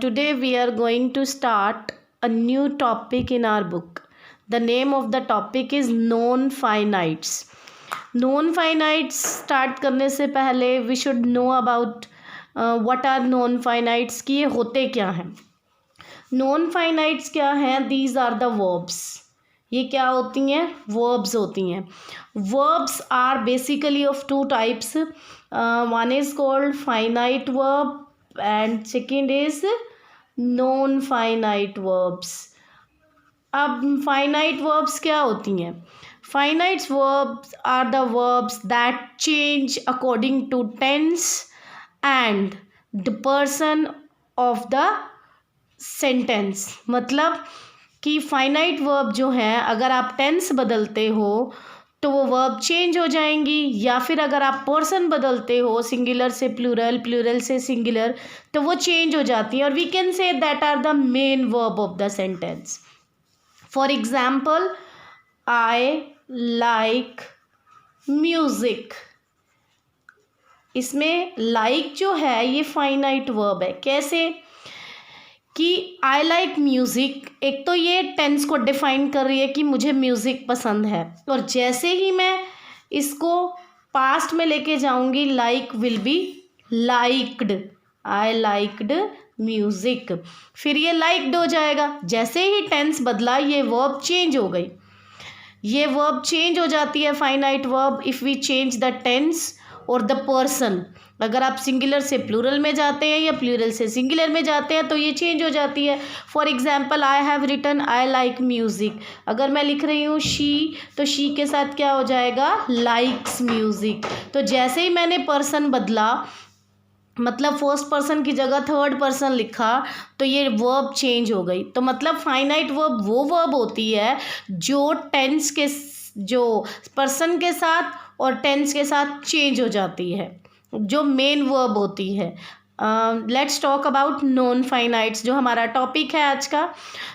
Today we are going to start a new topic in our book. The name of the topic is known finites. Known finites start करने से पहले we should know about what are known finites, कि ये होते क्या हैं. Known finites क्या हैं? These are the verbs. ये क्या होती हैं? Verbs होती हैं. Verbs are basically of two types. One is called finite verb and second is known finite verbs. अब finite verbs क्या होती हैं? Finite verbs are the verbs that change according to tense and the person of the sentence. मतलब कि finite verb जो है, अगर आप tense बदलते हो तो वो वर्ब चेंज हो जाएंगी, या फिर अगर आप पर्सन बदलते हो सिंगुलर से प्लूरल, प्लूरल से सिंगुलर, तो वो चेंज हो जाती है. और we can say that are the main verb of the sentence. For example, I like music. इसमें लाइक जो है ये फाइनाइट वर्ब है. कैसे? कि आई लाइक म्यूज़िक, एक तो ये टेंस को डिफाइन कर रही है कि मुझे म्यूज़िक पसंद है, और जैसे ही मैं इसको पास्ट में लेके जाऊंगी, like will be liked. I liked music, फिर ये लाइक्ड हो जाएगा. जैसे ही टेंस बदला ये वर्ब चेंज हो गई. ये वर्ब चेंज हो जाती है finite verb if we change the tense और द पर्सन. अगर आप सिंगुलर से प्लूरल में जाते हैं या प्लूरल से सिंगुलर में जाते हैं तो ये चेंज हो जाती है. For example, I have written I like music. अगर मैं लिख रही हूँ शी, तो शी के साथ क्या हो जाएगा? Likes music. तो जैसे ही मैंने पर्सन बदला, मतलब फर्स्ट पर्सन की जगह थर्ड पर्सन लिखा, तो ये वर्ब चेंज हो गई. तो मतलब फाइनाइट वर्ब वो वर्ब होती है जो टेंस के, जो पर्सन के साथ और टेंस के साथ चेंज हो जाती है, जो मेन वर्ब होती है. Let's talk about non finites, जो हमारा टॉपिक है आज का.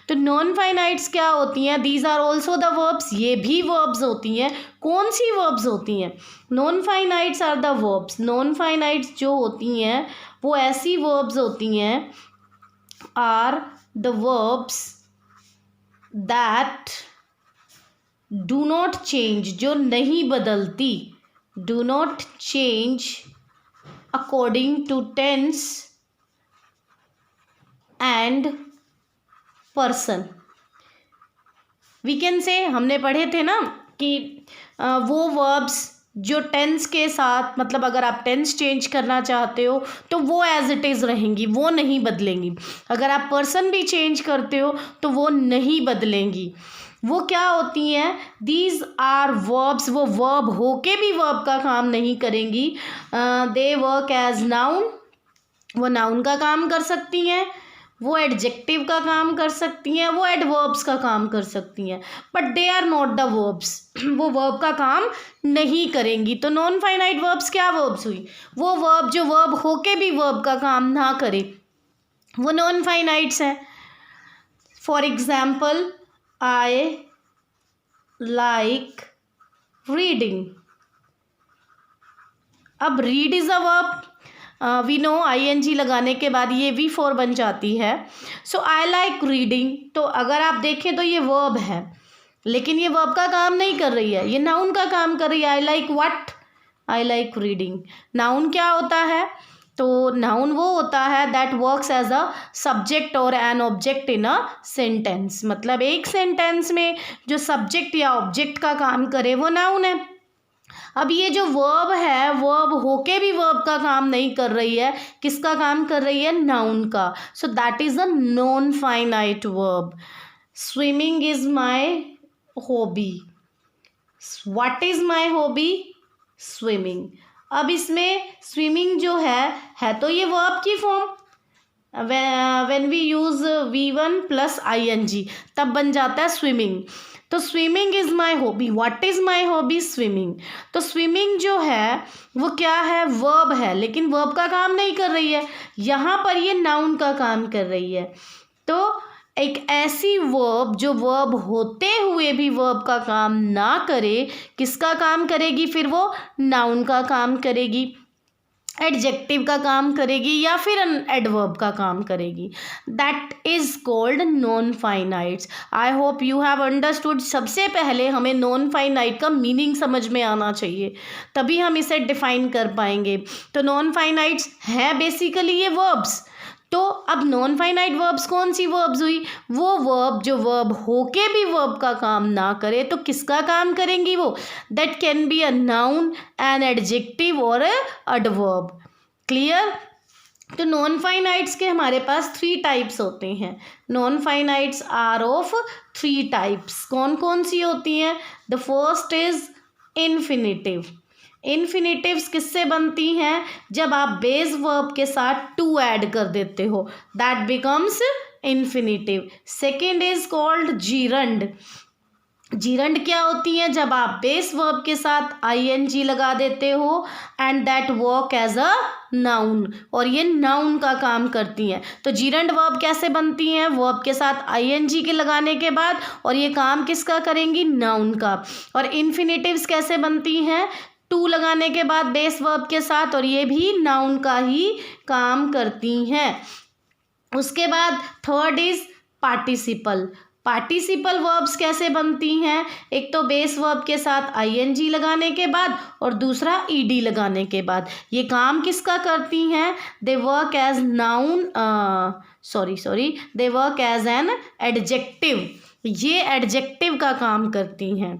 तो नॉन फाइनाइट्स क्या होती हैं? These are also the verbs. ये भी वर्ब्स होती हैं. कौन सी वर्ब्स होती हैं? Non finites are the verbs. Non finites जो होती हैं वो ऐसी वर्ब्स होती हैं, are the verbs that do not change, जो नहीं बदलती. Do not change according to tense and person. we can say, हमने पढ़े थे ना कि वो verbs जो टेंस के साथ, मतलब अगर आप टेंस चेंज करना चाहते हो तो वो एज इट इज़ रहेंगी, वो नहीं बदलेंगी. अगर आप पर्सन भी चेंज करते हो तो वो नहीं बदलेंगी. वो क्या होती हैं? These are verbs. वो वर्ब होके भी वर्ब का काम नहीं करेंगी. They work as noun. वो नाउन का काम कर सकती हैं, वो एडजेक्टिव का काम कर सकती हैं, वो एडवर्ब्स का काम कर सकती हैं, but they are not the verbs. वो वर्ब का काम नहीं करेंगी. तो नॉन फाइनाइट वर्ब्स क्या वर्ब्स हुई? वो वर्ब जो वर्ब होके भी वर्ब का काम ना करे, वो नॉन फाइनाइट्स हैं. For example, I like reading. अब read is a verb. We know ing लगाने के बाद ये V4 बन जाती है. So I like reading. तो अगर आप देखें तो ये verb है, लेकिन ये verb का काम नहीं कर रही है, ये noun का काम कर रही है. I like what? I like reading. noun क्या होता है? तो नाउन वो होता है that works as a subject और an object in a sentence. मतलब एक सेंटेंस में जो सब्जेक्ट या ऑब्जेक्ट का काम करे वो नाउन है. अब ये जो वर्ब है, वर्ब होके भी वर्ब का काम नहीं कर रही है. किसका काम कर रही है? नाउन का. So that is a non finite verb. Swimming is my hobby. What is my hobby? Swimming. अब इसमें स्विमिंग जो है तो ये वर्ब की form. When we use V1 plus ing तब बन जाता है स्विमिंग. तो swimming is my hobby. What is my hobby? Swimming. तो स्विमिंग जो है वो क्या है? वर्ब है, लेकिन वर्ब का काम नहीं कर रही है. यहाँ पर ये नाउन का काम कर रही है. तो एक ऐसी वर्ब जो वर्ब होते हुए भी वर्ब का काम ना करे, किसका काम करेगी? फिर वो नाउन का काम करेगी. एडजेक्टिव का काम करेगी या फिर एडवर्ब का काम करेगी. That is called non finites. I hope you have understood. सबसे पहले हमें नॉन फाइनाइट का मीनिंग समझ में आना चाहिए, तभी हम इसे डिफाइन कर पाएंगे. तो नॉन फाइनाइट्स है बेसिकली ये वर्ब्स. तो अब नॉन फाइनाइट वर्ब्स कौन सी वर्ब्स हुई? वो वर्ब जो वर्ब होके भी वर्ब का काम ना करे तो किसका काम करेंगी वो? That can be a noun, an adjective और एडवर्ब. क्लियर? तो नॉन फाइनाइट्स के हमारे पास 3 टाइप्स होते हैं. Non finites are of 3 types. कौन कौन सी होती हैं? The first is infinitive. Infinitives किससे बनती हैं? जब आप बेस वर्ब के साथ टू ऐड कर देते हो, that becomes infinitive. Second is called gerund. Gerund क्या होती हैं? जब आप बेस वर्ब के साथ ing लगा देते हो and that work as a noun, और ये नाउन का काम करती हैं. तो जीरंड वर्ब कैसे बनती हैं? वर्ब के साथ ing के लगाने के बाद, और ये काम किसका करेंगी? नाउन का. और इन्फिनिटिव्स कैसे बनती हैं? टू लगाने के बाद बेस वर्ब के साथ, और ये भी नाउन का ही काम करती हैं. उसके बाद third is participle. Participle verbs कैसे बनती हैं? एक तो बेस वर्ब के साथ ing लगाने के बाद और दूसरा ed लगाने के बाद. ये काम किसका करती हैं? They work as noun, they work as an adjective. ये एडजेक्टिव का काम करती हैं.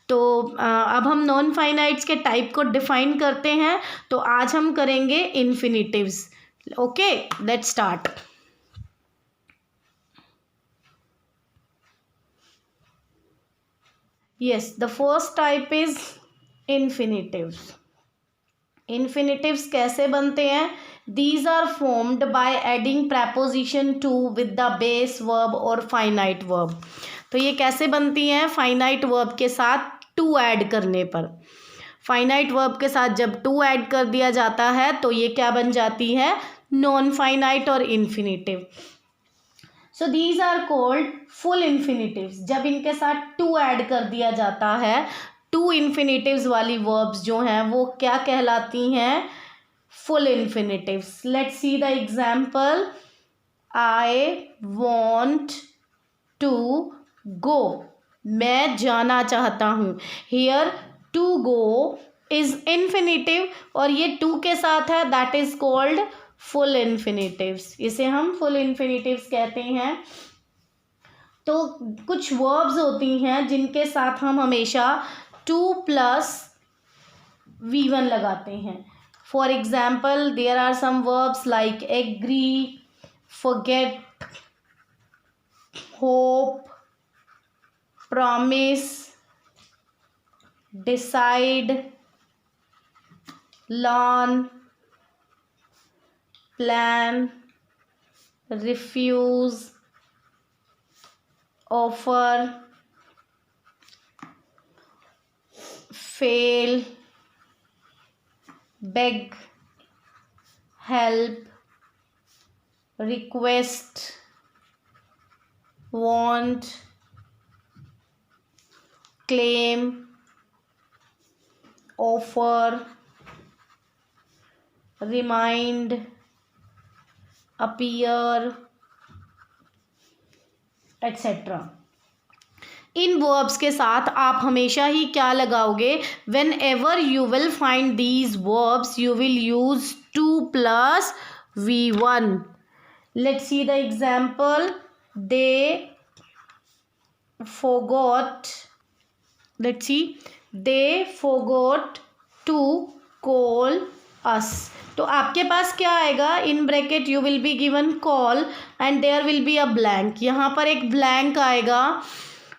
तो अब हम नॉन फाइनाइट्स के टाइप को डिफाइन करते हैं. तो आज हम करेंगे infinitives. Okay, let's start. Yes, the first type is infinitives. Infinitives कैसे बनते हैं? These are formed by adding preposition to with the base verb or finite verb. तो ये कैसे बनती हैं? फाइनाइट वर्ब के साथ टू ऐड करने पर. फाइनाइट वर्ब के साथ जब टू ऐड कर दिया जाता है तो ये क्या बन जाती है? नॉन फाइनाइट और infinitive. So these are called full infinitives. जब इनके साथ टू ऐड कर दिया जाता है, टू इन्फिनिटिव्स वाली वर्ब्स जो हैं वो क्या कहलाती हैं? Full infinitives. Let's see the example. I want to go. मैं जाना चाहता हूँ. Here to go is infinitive और ये टू के साथ है, that is called full infinitives. इसे हम फुल इन्फिनिटिव्स कहते हैं. तो कुछ वर्ब्स होती हैं जिनके साथ हम हमेशा 2 प्लस V1 लगाते हैं. For example, there are some verbs like agree, forget, hope, promise, decide, learn, plan, refuse, offer, fail, beg, help, request, want, claim, offer, remind, appear, etc. In verbs के साथ आप हमेशा ही क्या लगाओगे? When ever you will find these verbs you will use 2 plus V1. Let's see the example. They forgot. Let's see. They forgot to call us. तो आपके पास क्या आएगा? In bracket you will be given call and there will be a blank. यहाँ पर एक blank आएगा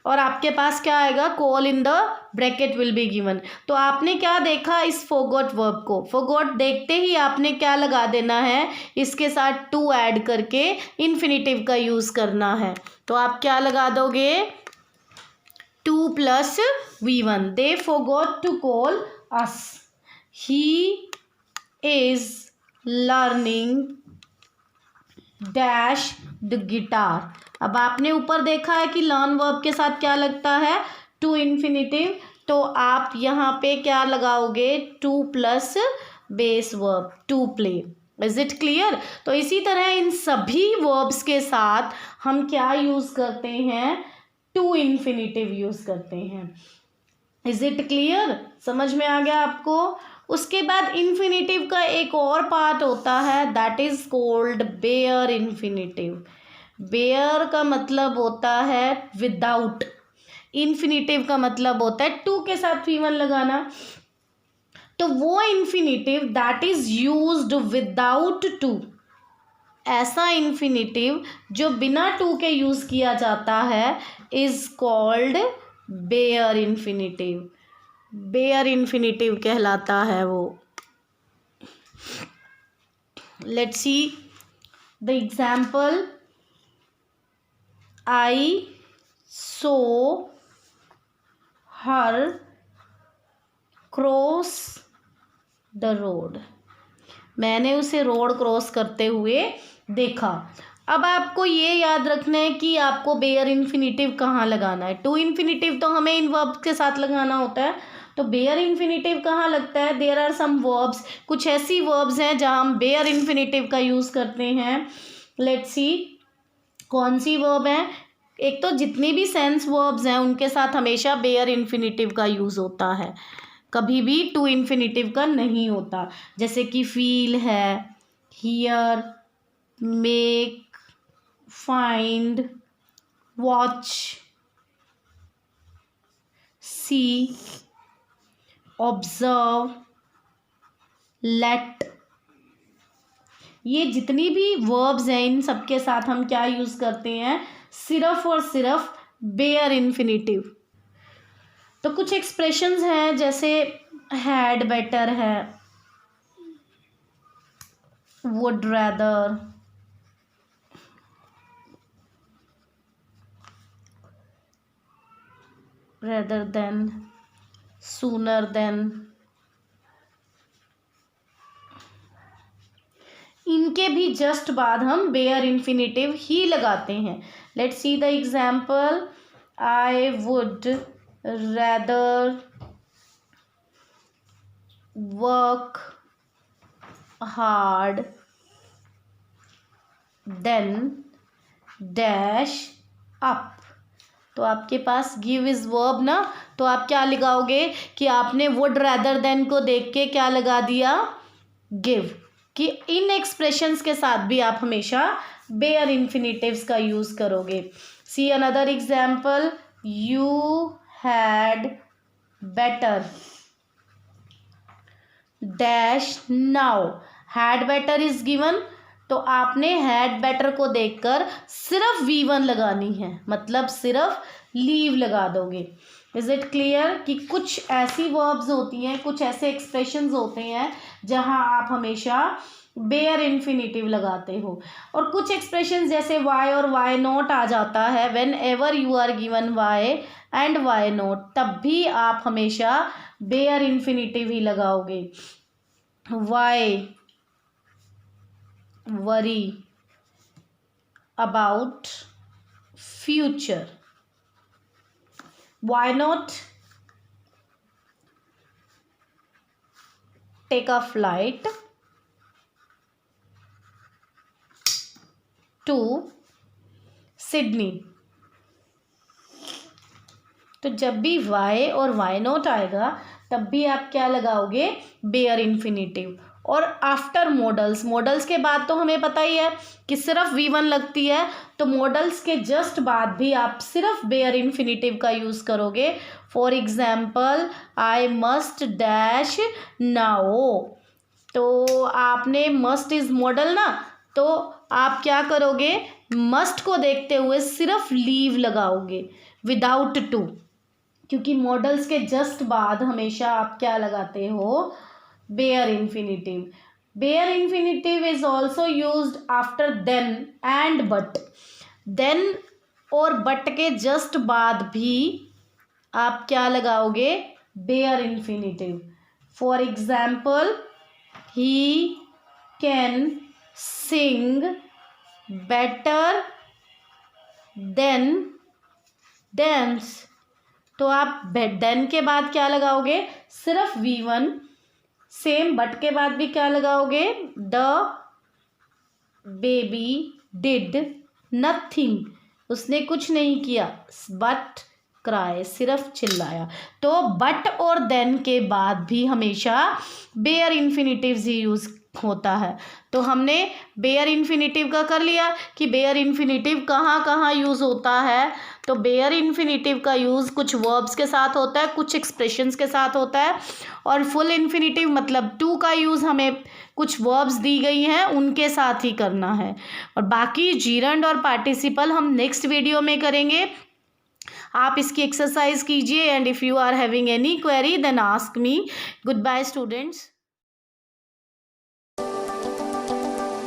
और आपके पास क्या आएगा? Call in the bracket will be given. तो आपने क्या देखा इस फोगोट वर्ब को? फोगोट देखते ही आपने क्या लगा देना है? इसके साथ टू ऐड करके इन्फिनिटिव का यूज़ करना है. तो आप क्या लगा दोगे? 2 plus V1. They forgot to call us. He is learning dash the guitar. अब आपने ऊपर देखा है कि लर्न वर्ब के साथ क्या लगता है? To infinitive. तो आप यहाँ पे क्या लगाओगे? 2 plus base verb to play. Is it clear? तो इसी तरह इन सभी वर्ब्स के साथ हम क्या यूज करते हैं? टू इन्फिनिटिव यूज करते हैं। Is it clear? समझ में आ गया आपको? उसके बाद इन्फिनिटिव का एक और पार्ट होता है, that is called bare infinitive. Bare का मतलब होता है विदाउट, इन्फिनिटिव का मतलब होता है टू के साथ V1 लगाना। तो वो infinitive that is used without to, ऐसा इन्फिनिटिव जो बिना टू के यूज किया जाता है, is called bare infinitive. Bare infinitive कहलाता है वो। Let's see the example. I saw her cross the road, मैंने उसे रोड क्रॉस करते हुए देखा। अब आपको ये याद रखना है कि आपको बेयर इन्फिनिटिव कहाँ लगाना है। टू इन्फिनिटिव तो हमें इन वर्ब्स के साथ लगाना होता है, तो बेयर इन्फिनिटिव कहाँ लगता है? देयर आर सम वर्ब्स, कुछ ऐसी वर्ब्स हैं जहाँ हम बेयर इन्फिनिटिव का यूज़ करते हैं। लेट्स सी कौन सी वर्ब है। एक तो जितनी भी सेंस वर्ब्स हैं उनके साथ हमेशा बेयर इन्फिनिटिव का यूज़ होता है, कभी भी टू इन्फिनिटिव का नहीं होता। जैसे कि फील है, hear, make, find, watch, see, observe, let, ये जितनी भी वर्ब्स हैं इन सब के साथ हम क्या यूज़ करते हैं? सिर्फ और सिर्फ बेयर इन्फिनिटिव। तो कुछ एक्सप्रेशंस हैं जैसे हैड बेटर है, would rather, rather than, sooner than, इनके भी जस्ट बाद हम बेयर इन्फिनिटिव ही लगाते हैं। Let's see the example. I would rather work hard than dash up. तो आपके पास गिव इज वर्ब ना, तो आप क्या लगाओगे कि आपने वुड रैदर देन को देख के क्या लगा दिया? गिव। कि इन एक्सप्रेशंस के साथ भी आप हमेशा बेयर इन्फिनिटिव्स का यूज करोगे। See another example. You had better dash now. Had better is given, तो आपने हैड बेटर को देखकर सिर्फ V1 लगानी है, मतलब सिर्फ लीव लगा दोगे। Is it clear? कि कुछ ऐसी वर्ब्स होती हैं, कुछ ऐसे एक्सप्रेशंस होते हैं जहां आप हमेशा बेयर इन्फिनिटिव लगाते हो, और कुछ एक्सप्रेशंस जैसे वाई और वाई नॉट आ जाता है, whenever you are given why and why not, तब भी आप हमेशा बेयर इन्फिनिटिव ही लगाओगे। Why worry about future, why not take a flight to Sydney। तो जब भी वाई और वाई नॉट आएगा तब भी आप क्या लगाओगे? Bare infinitive. और आफ्टर मॉडल्स, मॉडल्स के बाद तो हमें पता ही है कि सिर्फ V1 लगती है, तो मॉडल्स के जस्ट बाद भी आप सिर्फ बेयर इन्फिनिटिव का यूज़ करोगे। For example, I must dash now. तो आपने मस्ट इज मॉडल ना, तो आप क्या करोगे? मस्ट को देखते हुए सिर्फ लीव लगाओगे विदाउट टू, क्योंकि मॉडल्स के जस्ट बाद हमेशा आप क्या लगाते हो? Bare infinitive. Bare infinitive is also used after than and but. Than और बट के जस्ट बाद भी आप क्या लगाओगे? Bare infinitive. For example, he can sing better than dance. तो आप देन के बाद क्या लगाओगे? सिर्फ V1 सेम बट के बाद भी क्या लगाओगे, द बेबी डिड नथिंग, उसने कुछ नहीं किया, बट क्राई, सिर्फ चिल्लाया। तो बट और देन के बाद भी हमेशा बेयर इन्फिनिटिव्स ही यूज होता है। तो हमने बेयर इन्फिनिटिव का कर लिया कि बेयर इन्फिनिटिव कहाँ कहाँ यूज होता है। तो बेयर इन्फिनिटिव का यूज कुछ वर्ब्स के साथ होता है, कुछ एक्सप्रेशंस के साथ होता है, और फुल इन्फिनिटिव मतलब टू का यूज हमें कुछ वर्ब्स दी गई हैं उनके साथ ही करना है। और बाकी जीरंड और पार्टिसिपल हम नेक्स्ट वीडियो में करेंगे। आप इसकी एक्सरसाइज कीजिए, and if you are having any query then ask me. Goodbye students.